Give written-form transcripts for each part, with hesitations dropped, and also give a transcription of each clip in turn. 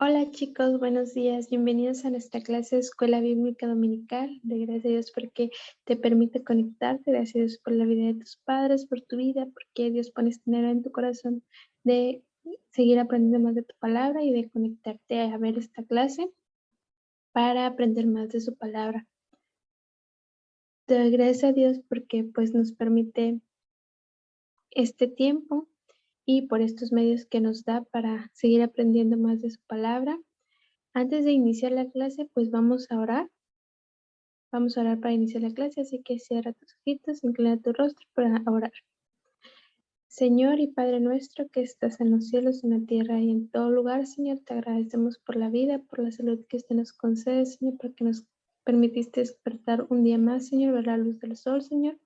Hola chicos, buenos días. Bienvenidos a nuestra clase de Escuela Bíblica Dominical. De gracias a Dios porque te permite conectarte. Gracias a Dios por la vida de tus padres, por tu vida, porque Dios pone este anhelo en tu corazón de seguir aprendiendo más de tu palabra y de conectarte a ver esta clase para aprender más de su palabra. Te doy gracias a Dios porque pues nos permite este tiempo y por estos medios que nos da para seguir aprendiendo más de su palabra. Antes de iniciar la clase, pues vamos a orar. Vamos a orar para iniciar la clase, así que cierra tus ojitos, inclina tu rostro para orar. Señor y Padre nuestro que estás en los cielos, en la tierra y en todo lugar, Señor, te agradecemos por la vida, por la salud que usted nos concede, Señor, porque nos permitiste despertar un día más, Señor, ver la luz del sol, Señor.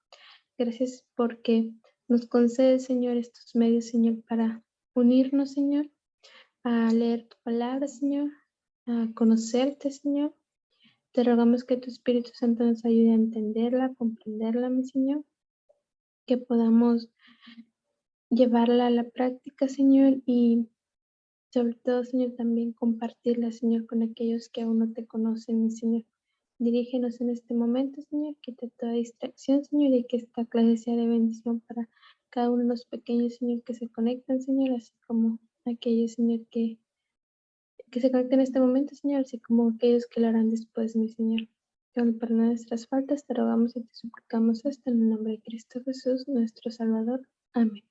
Gracias porque nos concede, Señor, estos medios, Señor, para unirnos, Señor, a leer tu palabra, Señor, a conocerte, Señor. Te rogamos que tu Espíritu Santo nos ayude a entenderla, a comprenderla, mi Señor, que podamos llevarla a la práctica, Señor, y sobre todo, Señor, también compartirla, Señor, con aquellos que aún no te conocen, mi Señor. Dirígenos en este momento, Señor, quita toda distracción, Señor, y que esta clase sea de bendición para cada uno de los pequeños, Señor, que se conectan, Señor, así como aquellos, Señor, que se conecten en este momento, Señor, así como aquellos que lo harán después, mi Señor. Con perdón de nuestras faltas, te rogamos y te suplicamos esto en el nombre de Cristo Jesús, nuestro Salvador. Amén.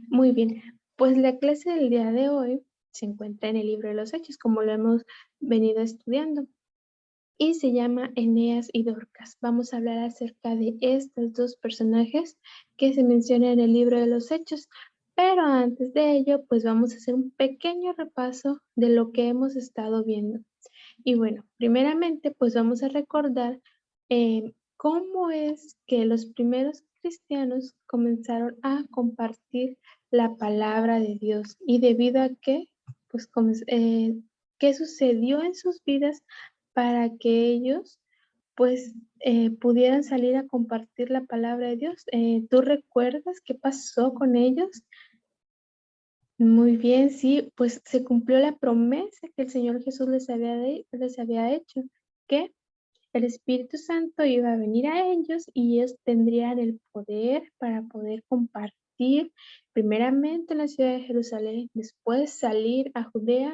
Muy bien, pues la clase del día de hoy se encuentra en el libro de los Hechos, como lo hemos venido estudiando, y se llama Eneas y Dorcas. Vamos a hablar acerca de estos dos personajes que se mencionan en el libro de los Hechos. Pero antes de ello, pues vamos a hacer un pequeño repaso de lo que hemos estado viendo. Y bueno, primeramente, pues vamos a recordar cómo es que los primeros cristianos comenzaron a compartir la palabra de Dios y debido a que, pues, qué sucedió en sus vidas para que ellos, pues, pudieran salir a compartir la palabra de Dios. ¿Tú recuerdas qué pasó con ellos? Muy bien, sí, pues se cumplió la promesa que el Señor Jesús les había hecho, que el Espíritu Santo iba a venir a ellos y ellos tendrían el poder para poder compartir primeramente en la ciudad de Jerusalén, después salir a Judea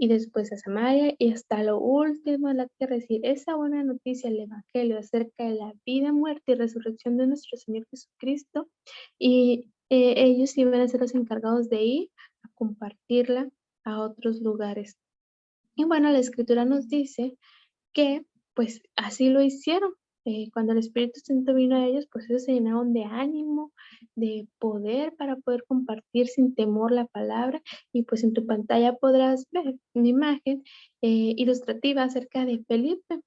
y después a Samaria y hasta lo último de la tierra, decir esa buena noticia, el Evangelio acerca de la vida, muerte y resurrección de nuestro Señor Jesucristo. Y ellos iban a ser los encargados de ir a compartirla a otros lugares. Y bueno, la escritura nos dice que pues así lo hicieron. Cuando el Espíritu Santo vino a ellos, pues ellos se llenaron de ánimo, de poder para poder compartir sin temor la palabra. Y pues en tu pantalla podrás ver una imagen ilustrativa acerca de Felipe.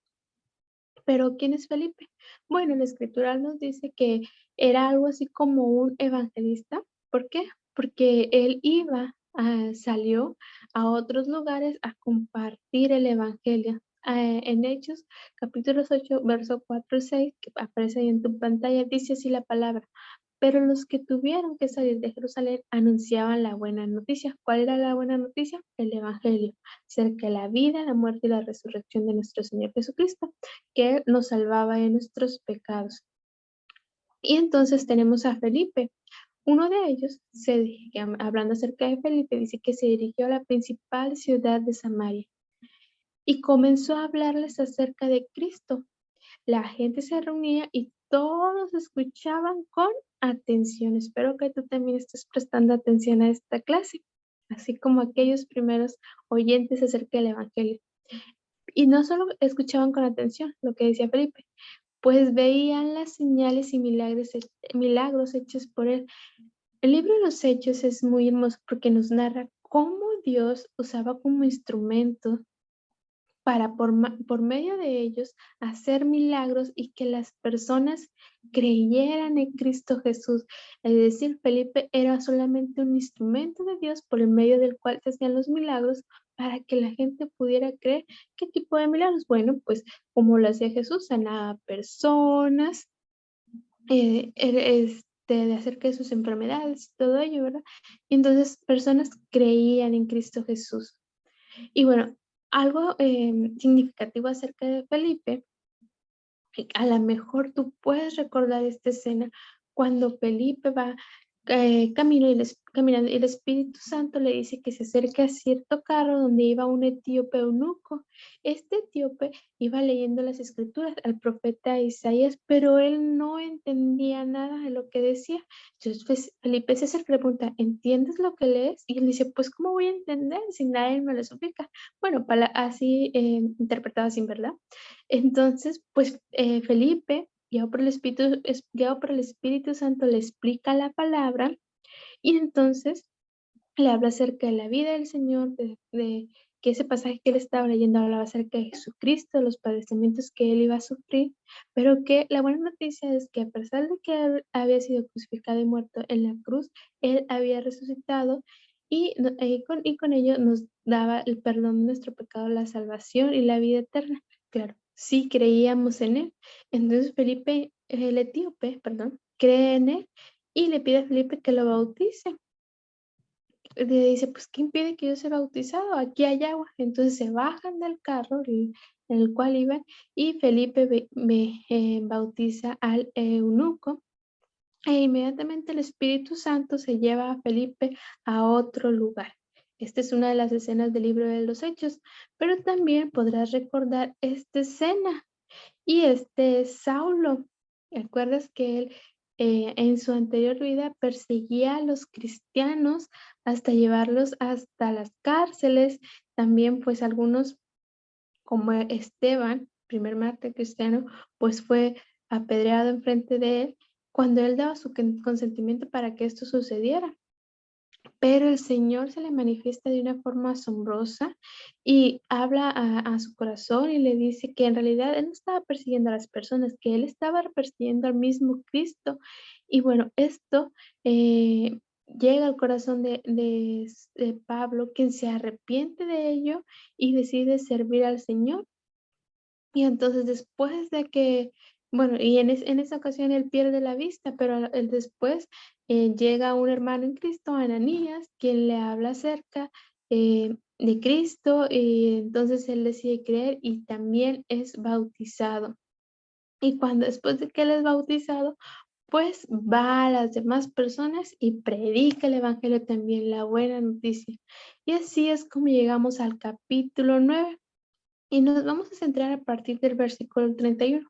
Pero ¿quién es Felipe? Bueno, la escritura nos dice que era algo así como un evangelista. ¿Por qué? Porque él salió a otros lugares a compartir el evangelio. En Hechos, capítulos 8, verso 4 y 6, que aparece ahí en tu pantalla, dice así la palabra. Pero los que tuvieron que salir de Jerusalén anunciaban la buena noticia. ¿Cuál era la buena noticia? El evangelio, acerca de la vida, la muerte y la resurrección de nuestro Señor Jesucristo, que nos salvaba de nuestros pecados. Y entonces tenemos a Felipe. Uno de ellos, hablando acerca de Felipe, dice que se dirigió a la principal ciudad de Samaria y comenzó a hablarles acerca de Cristo. La gente se reunía y todos escuchaban con atención. Espero que tú también estés prestando atención a esta clase, así como aquellos primeros oyentes acerca del Evangelio. Y no solo escuchaban con atención lo que decía Felipe, pues veían las señales y milagros hechos por él. El libro de los Hechos es muy hermoso porque nos narra cómo Dios usaba como instrumento para por medio de ellos hacer milagros y que las personas creyeran en Cristo Jesús. Es decir, Felipe era solamente un instrumento de Dios por el medio del cual se hacían los milagros para que la gente pudiera creer. ¿Qué tipo de milagros? Bueno, pues como lo hacía Jesús, sanaba personas, de acerca de sus enfermedades y todo ello, ¿verdad? Y entonces personas creían en Cristo Jesús. Y bueno, algo significativo acerca de Felipe, a lo mejor tú puedes recordar esta escena cuando Felipe va camino y caminando y el Espíritu Santo le dice que se acerque a cierto carro donde iba un etíope eunuco. Este etíope iba leyendo las escrituras al profeta Isaías, pero él no entendía nada de lo que decía. Entonces Felipe se acerca y le pregunta, ¿entiendes lo que lees? Y él dice, pues ¿cómo voy a entender si nadie me lo explica? Bueno, así interpretado así, ¿verdad? Entonces, pues Felipe, guiado por el Espíritu Santo, le explica la palabra y entonces le habla acerca de la vida del Señor, de que ese pasaje que él estaba leyendo hablaba acerca de Jesucristo, los padecimientos que él iba a sufrir, pero que la buena noticia es que a pesar de que él había sido crucificado y muerto en la cruz, él había resucitado y, y con ello nos daba el perdón de nuestro pecado, la salvación y la vida eterna. Claro, sí creíamos en él. Entonces Felipe, el etíope, perdón, cree en él y le pide a Felipe que lo bautice. Le dice, pues, ¿qué impide que yo sea bautizado? Aquí hay agua. Entonces se bajan del carro en el cual iban y Felipe bautiza al eunuco e inmediatamente el Espíritu Santo se lleva a Felipe a otro lugar. Esta es una de las escenas del libro de los Hechos, pero también podrás recordar esta escena y este es Saulo. ¿Recuerdas que él en su anterior vida perseguía a los cristianos hasta llevarlos hasta las cárceles? También pues algunos como Esteban, primer mártir cristiano, pues fue apedreado enfrente de él cuando él daba su consentimiento para que esto sucediera. Pero el Señor se le manifiesta de una forma asombrosa y habla a su corazón y le dice que en realidad él no estaba persiguiendo a las personas, que él estaba persiguiendo al mismo Cristo. Y bueno, esto llega al corazón de Pablo, quien se arrepiente de ello y decide servir al Señor. Y entonces después de que, bueno, y en esa ocasión él pierde la vista, pero él después llega un hermano en Cristo, Ananías, quien le habla acerca de Cristo y entonces él decide creer y también es bautizado. Y cuando después de que él es bautizado, pues va a las demás personas y predica el evangelio también, la buena noticia. Y así es como llegamos al capítulo 9. Y nos vamos a centrar a partir del versículo 31.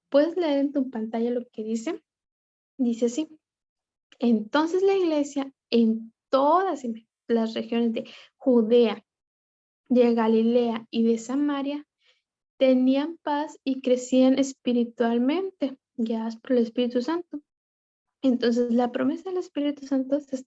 ¿Puedes leer en tu pantalla lo que dice? Dice así. Entonces la iglesia en todas las regiones de Judea, de Galilea y de Samaria tenían paz y crecían espiritualmente, guiadas por el Espíritu Santo. Entonces la promesa del Espíritu Santo se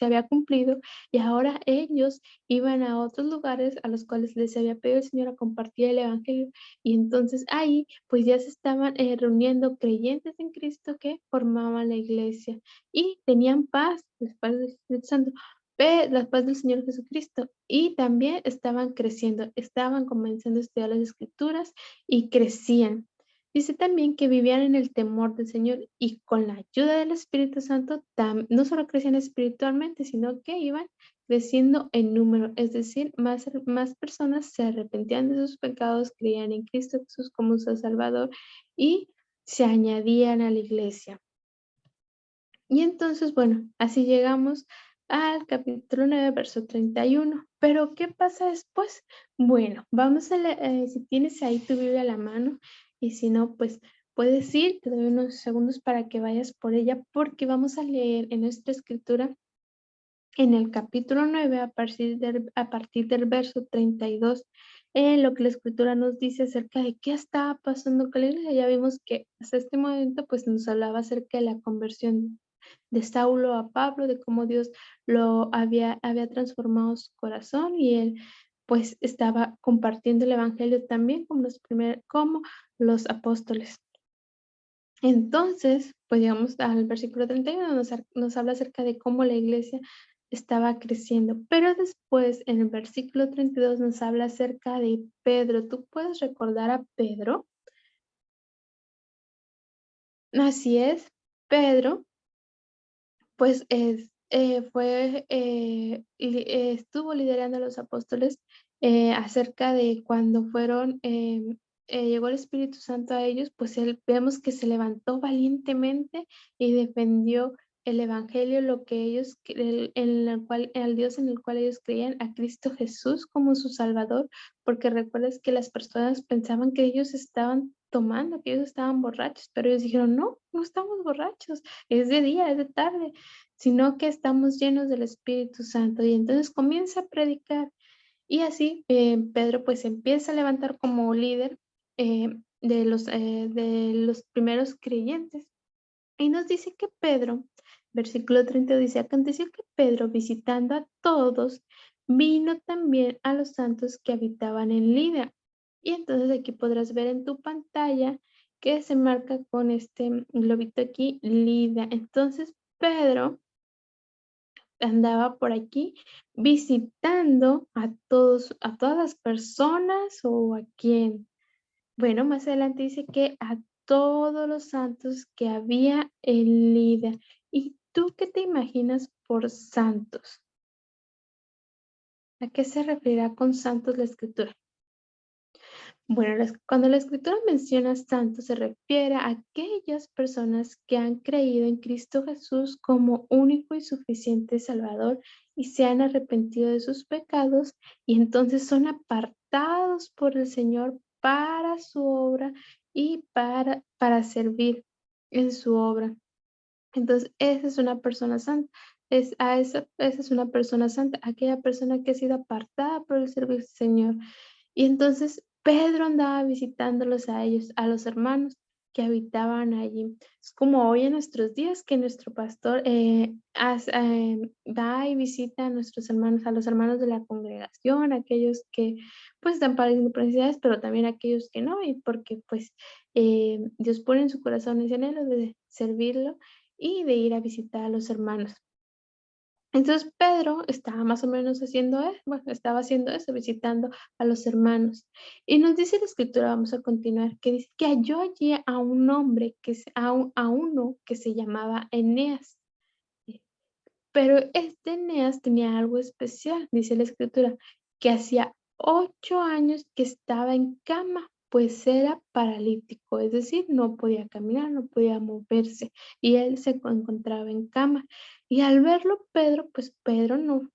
había cumplido y ahora ellos iban a otros lugares a los cuales les había pedido el Señor a compartir el Evangelio y entonces ahí pues ya se estaban reuniendo creyentes en Cristo que formaban la iglesia y tenían paz, la paz del Espíritu Santo, la paz del Señor Jesucristo y también estaban creciendo, estaban comenzando a estudiar las Escrituras y crecían. Dice también que vivían en el temor del Señor y con la ayuda del Espíritu Santo no solo crecían espiritualmente, sino que iban creciendo en número, es decir, más personas se arrepentían de sus pecados, creían en Cristo Jesús como su Salvador y se añadían a la iglesia. Y entonces, bueno, así llegamos al capítulo 9, verso 31. Pero, ¿qué pasa después? Bueno, vamos a leer, si tienes ahí tu Biblia a la mano, y si no, pues puedes ir, te doy unos segundos para que vayas por ella, porque vamos a leer en nuestra escritura, en el capítulo 9, a partir del verso 32, lo que la escritura nos dice acerca de qué estaba pasando con la iglesia. Ya vimos que hasta este momento, pues nos hablaba acerca de la conversión de Saulo a Pablo, de cómo Dios había transformado su corazón y él pues estaba compartiendo el evangelio también como los apóstoles. Entonces, pues llegamos al versículo 31, nos habla acerca de cómo la iglesia estaba creciendo, pero después en el versículo 32 nos habla acerca de Pedro. ¿Tú puedes recordar a Pedro? Así es, Pedro pues estuvo liderando a los apóstoles acerca de cuando llegó el Espíritu Santo a ellos, pues vemos que se levantó valientemente y defendió el evangelio, lo que ellos, en el cual, al Dios en el cual ellos creían, a Cristo Jesús como su Salvador, porque recuerdas que las personas pensaban que ellos estaban tomando, que ellos estaban borrachos, pero ellos dijeron, no, no estamos borrachos, es de día, es de tarde, sino que estamos llenos del Espíritu Santo. Y entonces comienza a predicar. Y así Pedro pues empieza a levantar como líder de los primeros creyentes. Y nos dice que Pedro, versículo 30 dice, aconteció que Pedro, visitando a todos, vino también a los santos que habitaban en Lida. Y entonces aquí podrás ver en tu pantalla que se marca con este globito aquí, Lida. Entonces Pedro andaba por aquí visitando a todas las personas o a quién. Bueno, más adelante dice que a todos los santos que había en Lida. ¿Y tú qué te imaginas por santos? ¿A qué se referirá con santos la escritura? Bueno, cuando la escritura menciona santos se refiere a aquellas personas que han creído en Cristo Jesús como único y suficiente Salvador y se han arrepentido de sus pecados y entonces son apartados por el Señor para su obra y para servir en su obra. Entonces, esa es una persona santa. Esa es una persona santa, aquella persona que ha sido apartada por el servicio del Señor. Y entonces Pedro andaba visitándolos a ellos, a los hermanos que habitaban allí. Es como hoy en nuestros días que nuestro pastor va y visita a nuestros hermanos, a los hermanos de la congregación, aquellos que pues están padeciendo necesidades, pero también aquellos que no, y porque pues Dios pone en su corazón ese anhelo de servirlo y de ir a visitar a los hermanos. Entonces Pedro estaba más o menos estaba haciendo eso, visitando a los hermanos. Y nos dice la escritura, vamos a continuar, que dice que halló allí a un hombre, a uno que se llamaba Eneas. Pero este Eneas tenía algo especial, dice la escritura, que hacía 8 años que estaba en cama, pues era paralítico, es decir, no podía caminar, no podía moverse, y él se encontraba en cama. Y al verlo Pedro, pues Pedro no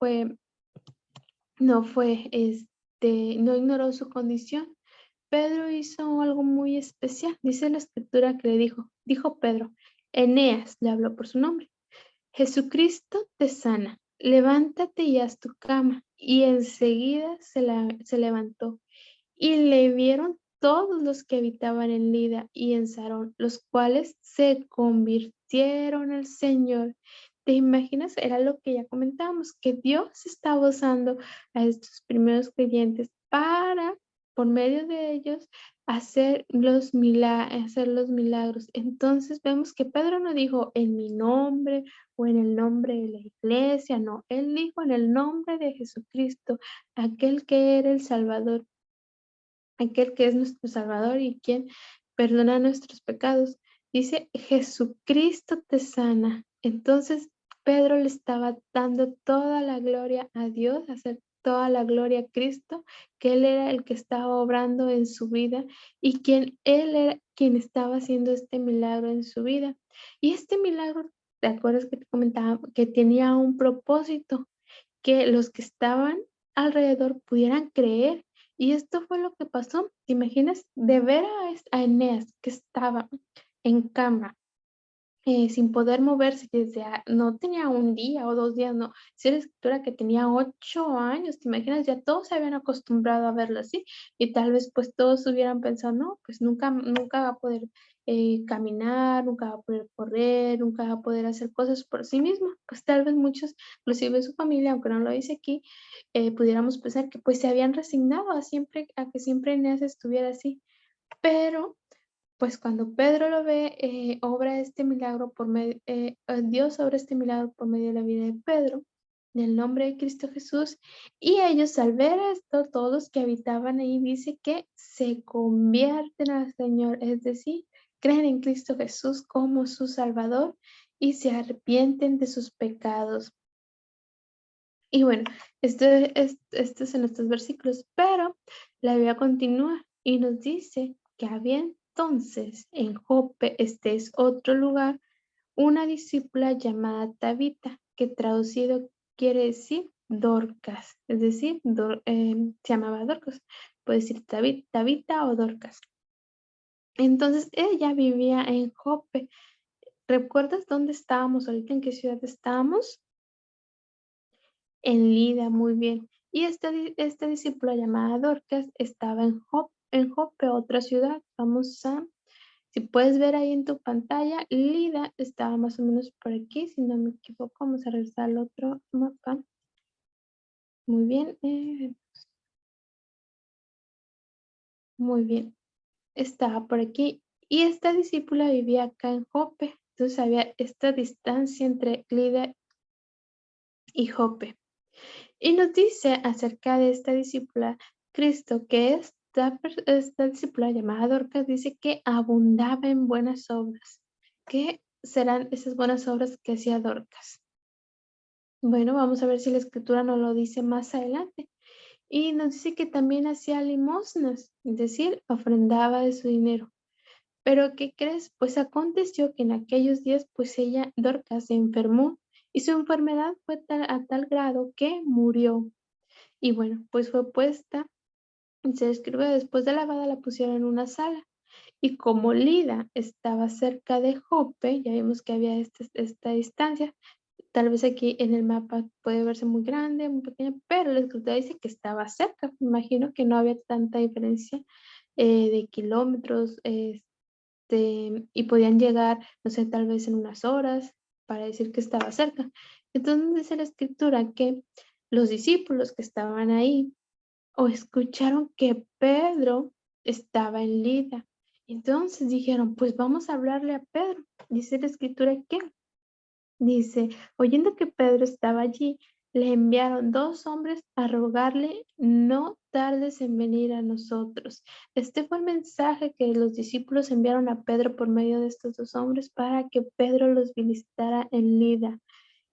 ignoró su condición. Pedro hizo algo muy especial, dice la escritura que dijo Pedro, Eneas, le habló por su nombre. Jesucristo te sana, levántate y haz tu cama. Y enseguida se levantó. Y le vieron todos los que habitaban en Lida y en Sarón, los cuales se convirtieron al Señor. ¿Te imaginas? Era lo que ya comentábamos, que Dios estaba usando a estos primeros creyentes para, por medio de ellos, hacer los milagros. Entonces vemos que Pedro no dijo en mi nombre o en el nombre de la iglesia, no, él dijo en el nombre de Jesucristo, aquel que era el Salvador, aquel que es nuestro Salvador y quien perdona nuestros pecados. Dice, Jesucristo te sana. Entonces, Pedro le estaba dando toda la gloria a Dios, hacer toda la gloria a Cristo, que Él era el que estaba obrando en su vida y Él era quien estaba haciendo este milagro en su vida. Y este milagro, ¿te acuerdas que te comentaba que tenía un propósito? Que los que estaban alrededor pudieran creer. Y esto fue lo que pasó. ¿Te imaginas de ver a Eneas que estaba en cama, sin poder moverse no tenía un día o 2 días, no, si la escritura que tenía 8 años, te imaginas, ya todos se habían acostumbrado a verlo así y tal vez pues todos hubieran pensado, no, pues nunca va a poder caminar, nunca va a poder correr, nunca va a poder hacer cosas por sí mismo, pues tal vez muchos, inclusive su familia, aunque no lo dice aquí, pudiéramos pensar que pues se habían resignado a que siempre Eneas estuviera así, pero pues cuando Pedro lo ve, Dios obra este milagro por medio de la vida de Pedro, en el nombre de Cristo Jesús, y ellos al ver esto, todos los que habitaban ahí, dice que se convierten al Señor, es decir, creen en Cristo Jesús como su Salvador y se arrepienten de sus pecados. Y bueno, esto es en estos versículos, pero la Biblia continúa y nos dice que había entonces en Jope, este es otro lugar, una discípula llamada Tabita, que traducido quiere decir Dorcas, es decir, se llamaba Dorcas, puede decir Tabita o Dorcas. Entonces ella vivía en Jope. ¿Recuerdas dónde estábamos ahorita? ¿En qué ciudad estábamos? En Lida, muy bien. Y esta discípula llamada Dorcas estaba en Jope, otra ciudad. Si puedes ver ahí en tu pantalla, Lida estaba más o menos por aquí, si no me equivoco. Vamos a regresar al otro mapa. Muy bien, muy bien. Estaba por aquí. Y esta discípula vivía acá en Jope. Entonces había esta distancia entre Lida y Jope. Y nos dice acerca de esta discípula, Cristo, que esta discípula llamada Dorcas dice que abundaba en buenas obras. ¿Qué serán esas buenas obras que hacía Dorcas? Bueno, vamos a ver si la escritura nos lo dice más adelante. Y nos dice que también hacía limosnas, es decir, ofrendaba de su dinero. Pero ¿qué crees? Pues aconteció que en aquellos días, pues ella, Dorcas, se enfermó y su enfermedad fue a tal grado que murió. Y bueno, pues fue puesta, se describe después de lavada, la pusieron en una sala. Y como Lida estaba cerca de Jope, ya vimos que había esta distancia, tal vez aquí en el mapa puede verse muy grande, muy pequeña, pero la escritura dice que estaba cerca. Me imagino que no había tanta diferencia de kilómetros, y podían llegar, no sé, tal vez en unas horas para decir que estaba cerca. Entonces dice la escritura que los discípulos que estaban ahí o escucharon que Pedro estaba en Lida. Entonces dijeron, pues vamos a hablarle a Pedro. Dice la escritura que, dice, oyendo que Pedro estaba allí, le enviaron dos hombres a rogarle, no tardes en venir a nosotros. Este fue el mensaje que los discípulos enviaron a Pedro por medio de estos dos hombres para que Pedro los visitara en Lida.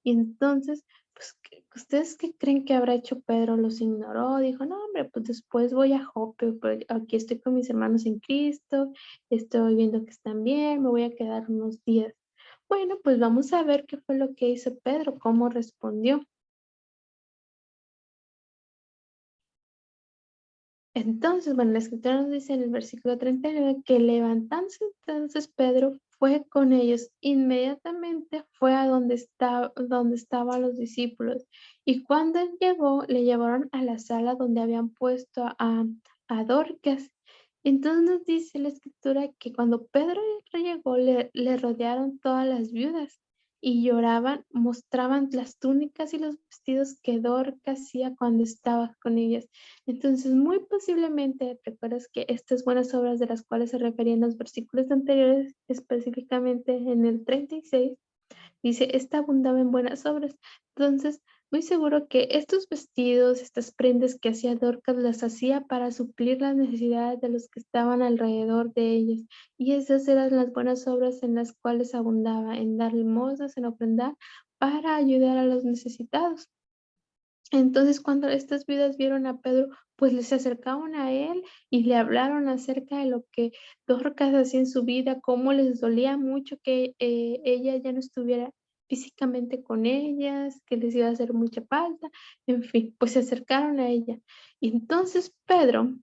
Y entonces, pues, ¿ustedes qué creen que habrá hecho Pedro? ¿Los ignoró? Dijo, no, hombre, pues después voy a Jope, porque aquí estoy con mis hermanos en Cristo, estoy viendo que están bien, me voy a quedar unos días. Bueno, pues vamos a ver qué fue lo que hizo Pedro, cómo respondió. Entonces, bueno, la escritura nos dice en el versículo 39 que levantándose entonces Pedro fue con ellos. Inmediatamente fue a donde estaban los discípulos. Y cuando él llegó, le llevaron a la sala donde habían puesto a Dorcas. Entonces nos dice la escritura que cuando Pedro llegó, le rodearon todas las viudas y lloraban, mostraban las túnicas y los vestidos que Dorcas hacía cuando estaba con ellas. Entonces, muy posiblemente, recuerdas que estas buenas obras de las cuales se referían los versículos anteriores, específicamente en el 36, dice, esta abundaba en buenas obras. Entonces, muy seguro que estos vestidos, estas prendas que hacía Dorcas, las hacía para suplir las necesidades de los que estaban alrededor de ellas. Y esas eran las buenas obras en las cuales abundaba, en dar limosnas, en ofrendar, para ayudar a los necesitados. Entonces, cuando estas viudas vieron a Pedro, pues les se acercaron a él y le hablaron acerca de lo que Dorcas hacía en su vida, cómo les dolía mucho que ella ya no estuviera físicamente con ellas, que les iba a hacer mucha falta, en fin, pues se acercaron a ella. Y entonces Pedro,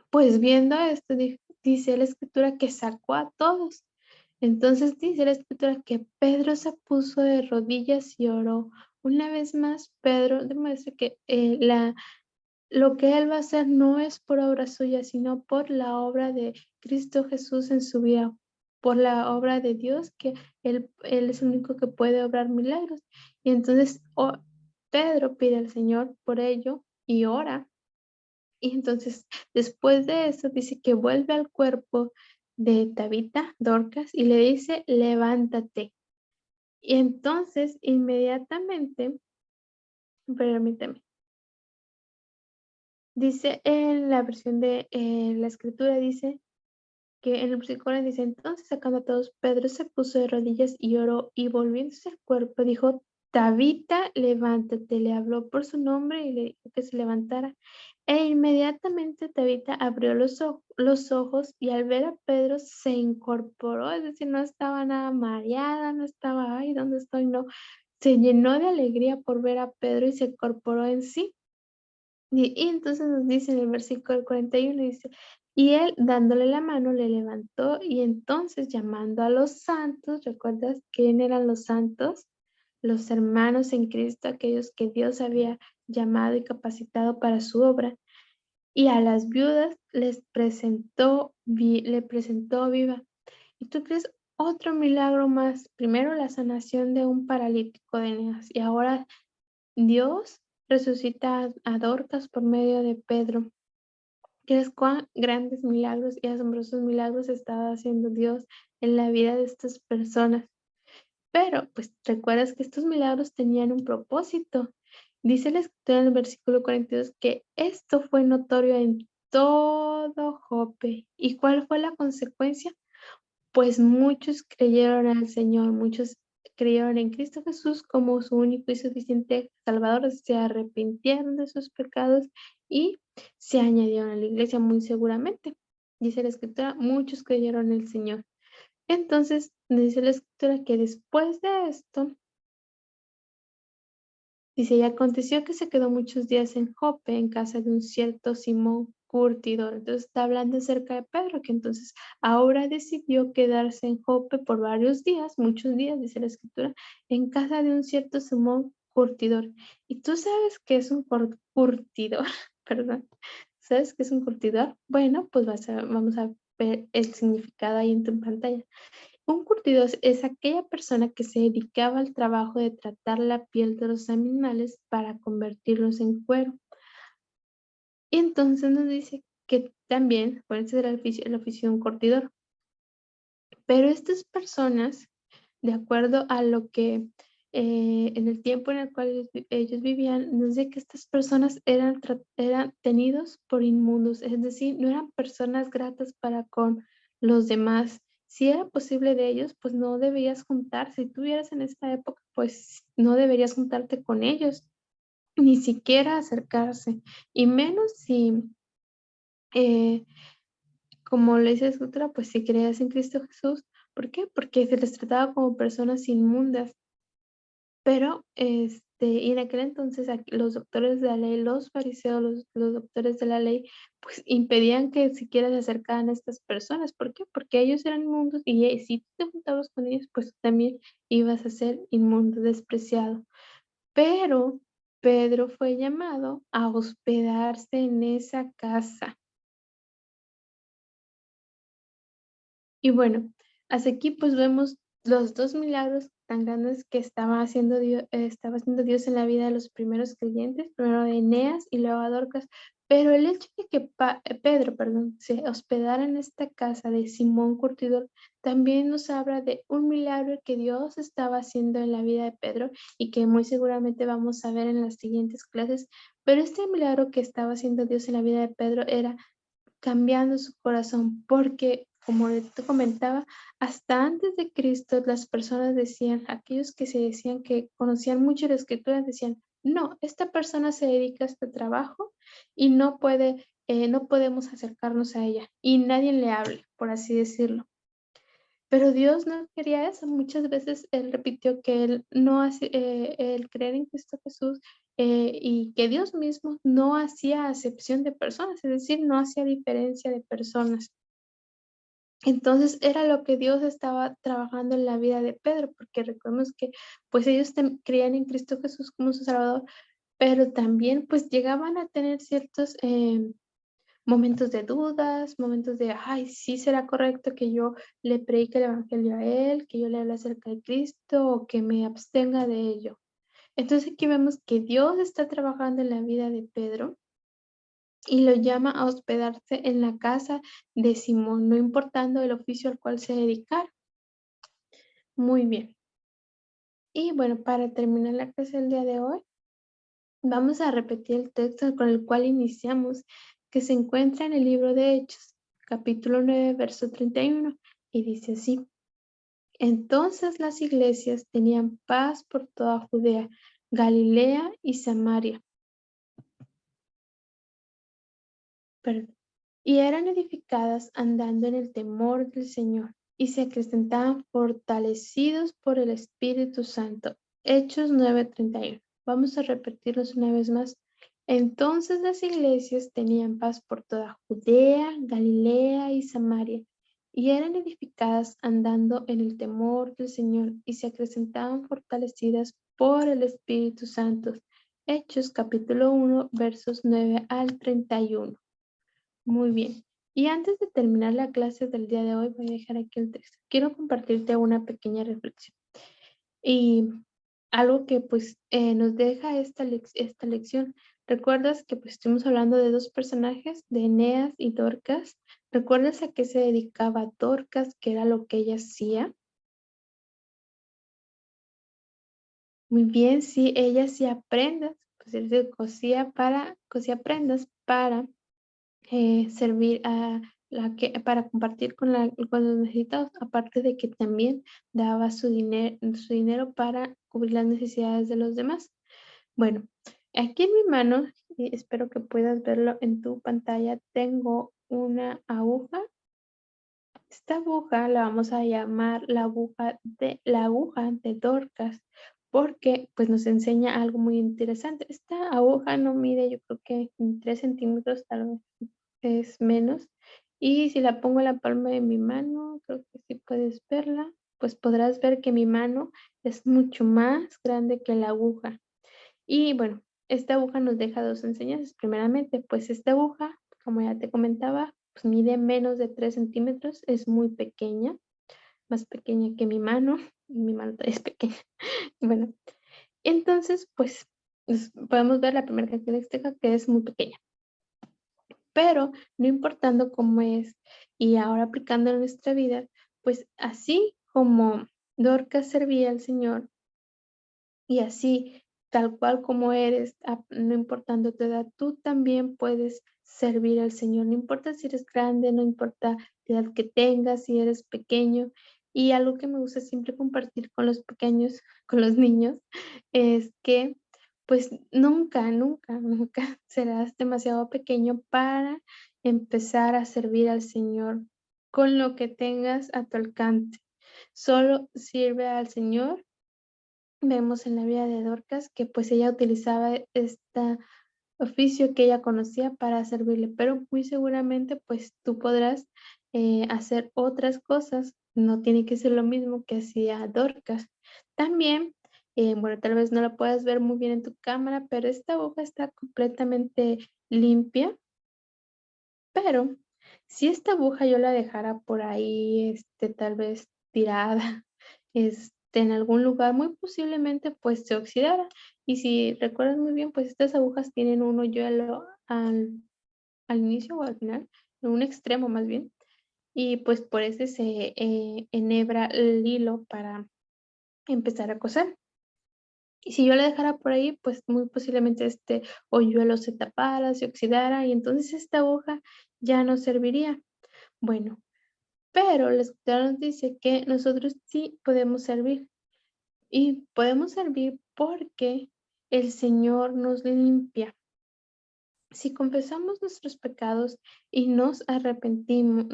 pues viendo esto, dice la escritura que sacó a todos. Entonces dice la escritura que Pedro se puso de rodillas y oró. Una vez más, Pedro demuestra que lo que él va a hacer no es por obra suya, sino por la obra de Cristo Jesús en su vida, por la obra de Dios, que él es el único que puede obrar milagros. Y entonces Pedro pide al Señor por ello y ora. Y entonces, después de eso, dice que vuelve al cuerpo de Tabita, Dorcas, y le dice, levántate. Y entonces, inmediatamente, permíteme, dice en la versión de la escritura, dice que en el versículo dice, entonces sacando a todos, Pedro se puso de rodillas y oró, y volviéndose al cuerpo, dijo, Tabita, levántate, le habló por su nombre y le dijo que se levantara. E inmediatamente Tabita abrió los ojos y al ver a Pedro se incorporó, es decir, no estaba nada mareada, no estaba, ay, ¿dónde estoy? No, se llenó de alegría por ver a Pedro y se incorporó en sí. Y entonces nos dice en el versículo 41, dice, y él dándole la mano le levantó y entonces llamando a los santos, ¿recuerdas quién eran los santos? Los hermanos en Cristo, aquellos que Dios había llamado y capacitado para su obra, y a las viudas le presentó viva. ¿Y tú crees otro milagro más? Primero la sanación de un paralítico de Eneas, y ahora Dios resucita a Dorcas por medio de Pedro. ¿Crees cuán grandes milagros y asombrosos milagros estaba haciendo Dios en la vida de estas personas? Pero, pues, recuerdas que estos milagros tenían un propósito. Dice la escritura en el versículo 42 que esto fue notorio en todo Jope. ¿Y cuál fue la consecuencia? Pues muchos creyeron al Señor, muchos creyeron en Cristo Jesús como su único y suficiente Salvador, se arrepintieron de sus pecados y se añadieron a la iglesia muy seguramente. Dice la escritura, muchos creyeron en el Señor. Entonces, dice la escritura que después de esto, dice, y aconteció que se quedó muchos días en Jope, en casa de un cierto Simón curtidor. Entonces está hablando acerca de Pedro, que entonces ahora decidió quedarse en Jope por varios días, muchos días, dice la escritura, en casa de un cierto Simón curtidor. ¿Y tú sabes qué es un curtidor? Perdón. ¿Sabes qué es un curtidor? Bueno, pues vamos a ver el significado ahí en tu pantalla. Un curtidor es aquella persona que se dedicaba al trabajo de tratar la piel de los animales para convertirlos en cuero. Y entonces nos dice que también puede ser el oficio de un curtidor. Pero estas personas, de acuerdo a lo que en el tiempo en el cual ellos vivían, nos dice que estas personas eran tenidos por inmundos, es decir, no eran personas gratas para con los demás. Si era posible de ellos, pues no debías juntar. Si tú vieras en esta época, pues no deberías juntarte con ellos, ni siquiera acercarse, y menos si eh, como le dice la escritura, pues si creías en Cristo Jesús. ¿Por qué? Porque se les trataba como personas inmundas. Pero y en aquel entonces los doctores de la ley, los fariseos, los doctores de la ley, pues impedían que siquiera se acercaran a estas personas. ¿Por qué? Porque ellos eran inmundos y si tú te juntabas con ellos, pues tú también ibas a ser inmundo, despreciado. Pero Pedro fue llamado a hospedarse en esa casa. Y bueno, hasta aquí pues vemos los dos milagros tan grandes que estaba haciendo Dios en la vida de los primeros creyentes, primero de Eneas y luego a Dorcas. Pero el hecho de que Pedro, perdón, se hospedara en esta casa de Simón Curtidor también nos habla de un milagro que Dios estaba haciendo en la vida de Pedro y que muy seguramente vamos a ver en las siguientes clases. Pero este milagro que estaba haciendo Dios en la vida de Pedro era cambiando su corazón, porque como te comentaba, hasta antes de Cristo las personas decían, aquellos que se decían que conocían mucho la escritura, decían, no, esta persona se dedica a este trabajo y no podemos acercarnos a ella y nadie le hable, por así decirlo. Pero Dios no quería eso. Muchas veces Él repitió que Él no hace, el creer en Cristo Jesús y que Dios mismo no hacía acepción de personas, es decir, no hacía diferencia de personas. Entonces era lo que Dios estaba trabajando en la vida de Pedro, porque recordemos que pues ellos creían en Cristo Jesús como su Salvador, pero también pues llegaban a tener ciertos momentos de dudas, momentos de, ay, sí será correcto que yo le predique el evangelio a él, que yo le hable acerca de Cristo o que me abstenga de ello. Entonces aquí vemos que Dios está trabajando en la vida de Pedro y lo llama a hospedarse en la casa de Simón, no importando el oficio al cual se dedicara. Muy bien. Y bueno, para terminar la clase del día de hoy, vamos a repetir el texto con el cual iniciamos, que se encuentra en el libro de Hechos, capítulo 9, verso 31, y dice así. Entonces las iglesias tenían paz por toda Judea, Galilea y Samaria. Perdón. Y eran edificadas andando en el temor del Señor, y se acrecentaban fortalecidos por el Espíritu Santo. Hechos 9:31. Vamos a repetirlos una vez más. Entonces las iglesias tenían paz por toda Judea, Galilea y Samaria, y eran edificadas andando en el temor del Señor, y se acrecentaban fortalecidas por el Espíritu Santo. Hechos capítulo 1, versos 9 al 31. Muy bien. Y antes de terminar la clase del día de hoy, voy a dejar aquí el texto. Quiero compartirte una pequeña reflexión. Y algo que pues nos deja esta lección. ¿Recuerdas que pues estuvimos hablando de dos personajes, de Eneas y Dorcas? ¿Recuerdas a qué se dedicaba Dorcas, qué era lo que ella hacía? Muy bien, sí, ella hacía prendas, pues es decir, cosía prendas para servir a para compartir con los necesitados, aparte de que también daba su dinero para cubrir las necesidades de los demás. Bueno, aquí en mi mano, y espero que puedas verlo en tu pantalla, tengo una aguja. Esta aguja la vamos a llamar la aguja de Dorcas, porque pues nos enseña algo muy interesante. Esta aguja no mide, yo creo que en 3 centímetros, tal vez es menos. Y si la pongo en la palma de mi mano, creo que sí puedes verla, pues podrás ver que mi mano es mucho más grande que la aguja. Y bueno, esta aguja nos deja dos enseñanzas. Primeramente, pues esta aguja, como ya te comentaba, pues mide menos de 3 centímetros, es muy pequeña, más pequeña que mi mano, y mi mano todavía es pequeña. Bueno, entonces, pues podemos ver la primera característica, que es muy pequeña. Pero no importando cómo es y ahora aplicando en nuestra vida, pues así como Dorcas servía al Señor y así tal cual como eres, no importando tu edad, tú también puedes servir al Señor. No importa si eres grande, no importa la edad que tengas, si eres pequeño. Y algo que me gusta siempre compartir con los pequeños, con los niños, es que pues nunca, nunca, nunca serás demasiado pequeño para empezar a servir al Señor con lo que tengas a tu alcance. Solo sirve al Señor. Vemos en la vida de Dorcas que pues ella utilizaba este oficio que ella conocía para servirle, pero muy seguramente pues tú podrás hacer otras cosas, no tiene que ser lo mismo que hacía Dorcas. También, bueno, tal vez no la puedas ver muy bien en tu cámara, pero esta hoja está completamente limpia, pero si esta aguja yo la dejara por ahí, tal vez tirada, en algún lugar, muy posiblemente pues se oxidara. Y si recuerdas muy bien, pues estas agujas tienen un hoyuelo al inicio o al final, en un extremo más bien, y pues por ese se enhebra el hilo para empezar a coser. Y si yo la dejara por ahí, pues muy posiblemente este hoyuelo se tapara, se oxidara y entonces esta aguja ya no serviría. Bueno, pero la escritura nos dice que nosotros sí podemos servir y podemos servir porque el Señor nos limpia. Si confesamos nuestros pecados y nos arrepentimos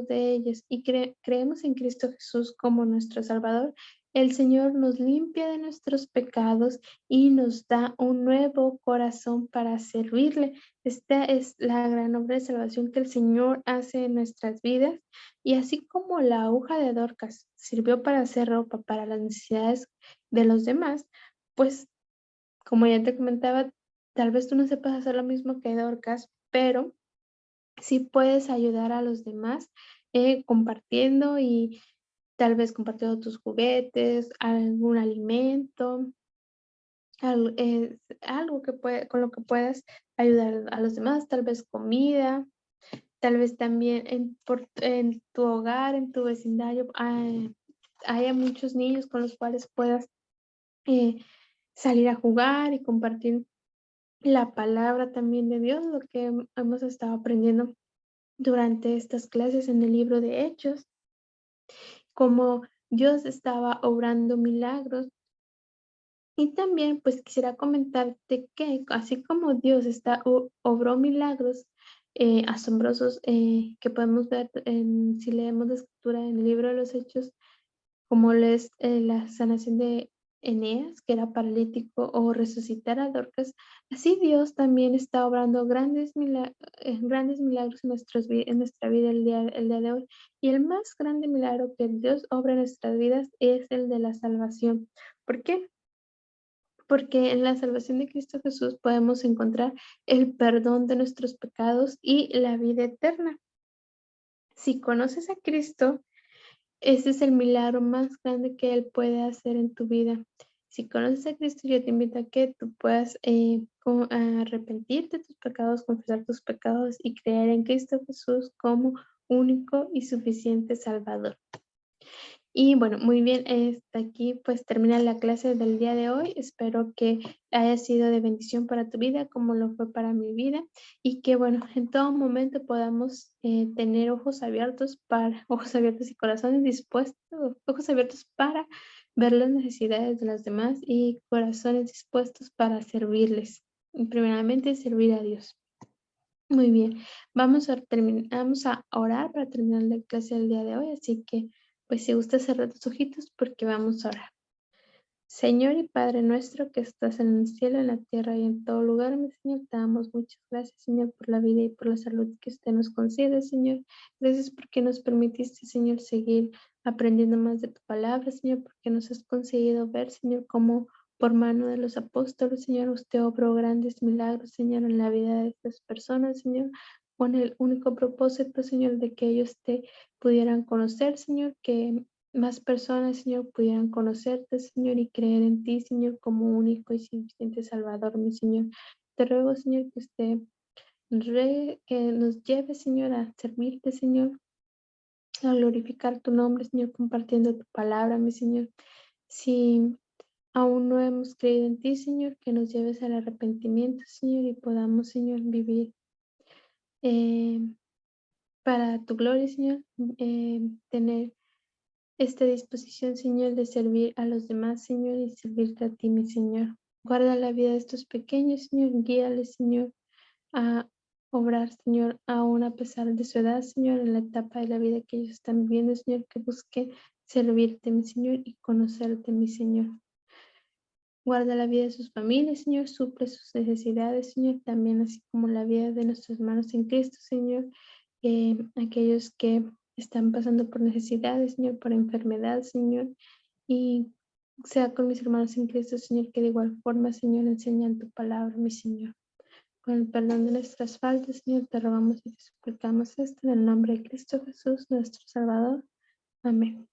de ellos y creemos en Cristo Jesús como nuestro Salvador, el Señor nos limpia de nuestros pecados y nos da un nuevo corazón para servirle. Esta es la gran obra de salvación que el Señor hace en nuestras vidas. Y así como la aguja de Dorcas sirvió para hacer ropa para las necesidades de los demás, pues como ya te comentaba, tal vez tú no sepas hacer lo mismo que Dorcas, pero sí puedes ayudar a los demás compartiendo y tal vez compartiendo tus juguetes, algún alimento, algo con lo que puedas ayudar a los demás, tal vez comida, tal vez también en tu hogar, en tu vecindario, haya muchos niños con los cuales puedas eh, salir a jugar y compartir la palabra también de Dios, lo que hemos estado aprendiendo durante estas clases en el libro de Hechos, como Dios estaba obrando milagros. Y también, pues, quisiera comentarte que, así como Dios obró milagros, asombrosos, que podemos ver si leemos la Escritura en el libro de los Hechos, como lees, la sanación de Eneas, que era paralítico, o resucitar a Dorcas, así Dios también está obrando grandes milagros en nuestra vida el día de hoy. Y el más grande milagro que Dios obra en nuestras vidas es el de la salvación. ¿Por qué? Porque en la salvación de Cristo Jesús podemos encontrar el perdón de nuestros pecados y la vida eterna. Si conoces a Cristo, ese es el milagro más grande que Él puede hacer en tu vida. Si conoces a Cristo, yo te invito a que tú puedas arrepentirte de tus pecados, confesar tus pecados y creer en Cristo Jesús como único y suficiente Salvador. Y bueno, muy bien, hasta aquí pues termina la clase del día de hoy. Espero que haya sido de bendición para tu vida como lo fue para mi vida y que bueno, en todo momento podamos tener ojos abiertos y corazones dispuestos, ojos abiertos para ver las necesidades de los demás y corazones dispuestos para servirles. Y primeramente servir a Dios. Muy bien, vamos a orar para terminar la clase del día de hoy, así que pues si gusta cerrar tus ojitos porque vamos a orar. Señor y Padre nuestro que estás en el cielo, en la tierra y en todo lugar, mi Señor, te damos muchas gracias, Señor, por la vida y por la salud que usted nos concede, Señor. Gracias porque nos permitiste, Señor, seguir aprendiendo más de tu palabra, Señor, porque nos has conseguido ver, Señor, cómo por mano de los apóstoles, Señor, usted obró grandes milagros, Señor, en la vida de estas personas, Señor, con el único propósito, Señor, de que ellos te pudieran conocer, Señor, que más personas, Señor, pudieran conocerte, Señor, y creer en ti, Señor, como único y suficiente Salvador, mi Señor. Te ruego, Señor, que que nos lleve, Señor, a servirte, Señor, a glorificar tu nombre, Señor, compartiendo tu palabra, mi Señor. Si aún no hemos creído en ti, Señor, que nos lleves al arrepentimiento, Señor, y podamos, Señor, vivir eh, para tu gloria, Señor, tener esta disposición, Señor, de servir a los demás, Señor, y servirte a ti, mi Señor. Guarda la vida de estos pequeños, Señor, guíales, Señor, a obrar, Señor, aún a pesar de su edad, Señor, en la etapa de la vida que ellos están viviendo, Señor, que busquen servirte, mi Señor, y conocerte, mi Señor. Guarda la vida de sus familias, Señor, suple sus necesidades, Señor, también así como la vida de nuestros hermanos en Cristo, Señor, aquellos que están pasando por necesidades, Señor, por enfermedad, Señor, y sea con mis hermanos en Cristo, Señor, que de igual forma, Señor, enseñan tu palabra, mi Señor. Con el perdón de nuestras faltas, Señor, te rogamos y te suplicamos esto en el nombre de Cristo Jesús, nuestro Salvador. Amén.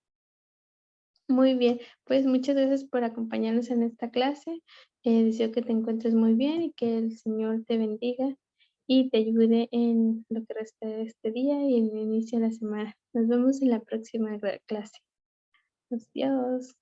Muy bien, pues muchas gracias por acompañarnos en esta clase. Deseo que te encuentres muy bien y que el Señor te bendiga y te ayude en lo que resta de este día y en el inicio de la semana. Nos vemos en la próxima clase. Adiós.